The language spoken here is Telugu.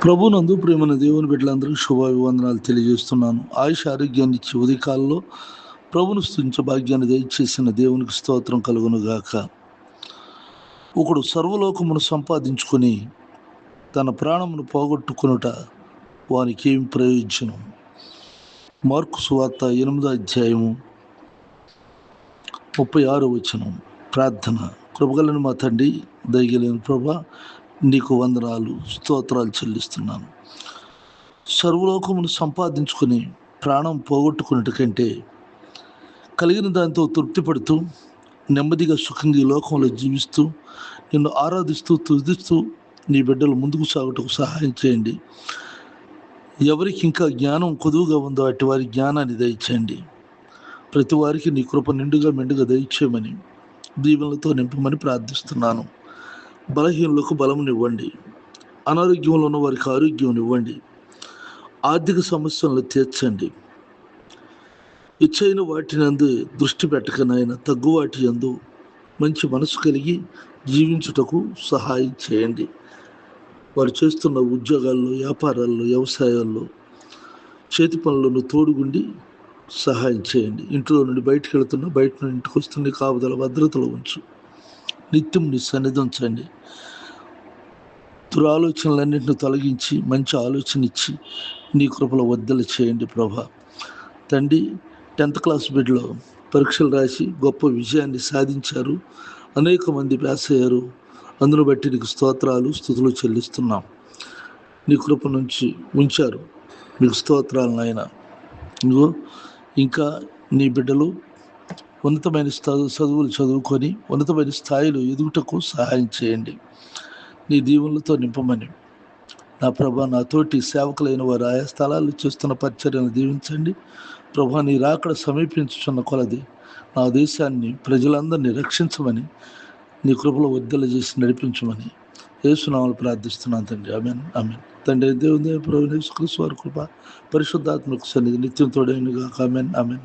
ప్రభునందు ప్రేమన దేవుని బిడ్డలందరికీ శుభాభివందనాలు తెలియజేస్తున్నాను. ఆయుష ఆరోగ్యాన్ని ఇచ్చి ఉదయకాలంలో ప్రభును స్తుతించే భాగ్యాన్ని దయచేసిన దేవునికి స్తోత్రం కలుగును గాక. ఒకడు సర్వలోకమును సంపాదించుకొని తన ప్రాణమును పోగొట్టుకొనుట వానికి ఏం ప్రయోజనం? మార్కు సువార్త 8వ అధ్యాయము 36వ వచనం. ప్రార్థన. కృపగలని మా తండ్రి, దయగలిగిన ప్రభా, నీకు వందనాలు, స్తోత్రాలు చెల్లిస్తున్నాను. సర్వలోకమును సంపాదించుకొని ప్రాణం పోగొట్టుకున్నట్టు కంటే కలిగిన దాంతో తృప్తిపడుతూ నెమ్మదిగా సుఖంగా ఈ లోకంలో జీవిస్తూ నిన్ను ఆరాధిస్తూ తుదిస్తూ నీ బిడ్డలు ముందుకు సాగుటకు సహాయం చేయండి. ఎవరికి ఇంకా జ్ఞానం కొదువుగా ఉందో అటు వారి జ్ఞానాన్ని దయచేయండి. ప్రతి వారికి నీ కృప నిండుగా మెండుగా దయచేయమని దీవెనలతో నింపమని ప్రార్థిస్తున్నాను. బలహీనులకు బలమునివ్వండి, అనారోగ్యంలో ఉన్న వారికి ఆరోగ్యం ఇవ్వండి, ఆర్థిక సమస్యలను తీర్చండి. ఇచ్చైన వాటినందు దృష్టి పెట్టకనైనా తగ్గువాటి యందు మంచి మనసు కలిగి జీవించుటకు సహాయం చేయండి. వారు చేస్తున్న ఉద్యోగాల్లో, వ్యాపారాల్లో, వ్యవసాయాల్లో, చేతి పనులను తోడుగుండి సహాయం చేయండి. ఇంట్లో నుండి బయటకు వెళుతున్నా, బయట నుండి ఇంటికి వస్తున్న కాపుదల భద్రతలో ఉంచు. నిత్యం నీ సన్నిధించండి. దురాలోచనలన్నింటిని తొలగించి మంచి ఆలోచన ఇచ్చి నీ కృపలో వర్ధల చేయండి ప్రభా. తండ్రి, 10th క్లాస్ బిడ్డలో పరీక్షలు రాసి గొప్ప విజయాన్ని సాధించారు. అనేక మంది పాస్ అయ్యారు. అందును బట్టి నీకు స్తోత్రాలు, స్తుతులు చెల్లిస్తున్నాం. నీ కృప నుంచి ఉంచారు. నీకు స్తోత్రాలు నాయన. ఇదిగో ఇంకా నీ బిడ్డలు ఉన్నతమైన చదువులు చదువుకొని ఉన్నతమైన స్థాయిలో ఎదుగుటకు సహాయం చేయండి. నీ దీవులతో నింపమని నా ప్రభా, నా తోటి సేవకులైన వారు ఆయా స్థలాల్లో చేస్తున్న పరిచర్యను దీవించండి. ప్రభా, నీ రాకడ సమీపించుచున్న కొలది నా దేశాన్ని, ప్రజలందరినీ రక్షించమని నీ కృపలో వర్ధల చేసి నడిపించమని యేసునామములో ప్రార్థిస్తున్నాను తండ్రి. ఆమేన్, ఆమేన్. తండ్రి దేవుని ప్రభు యేసుక్రీస్తు వారి కృప, పరిశుద్ధాత్మక సన్నిధి నిత్యం తోడైనగాక. ఆమేన్, ఆమేన్.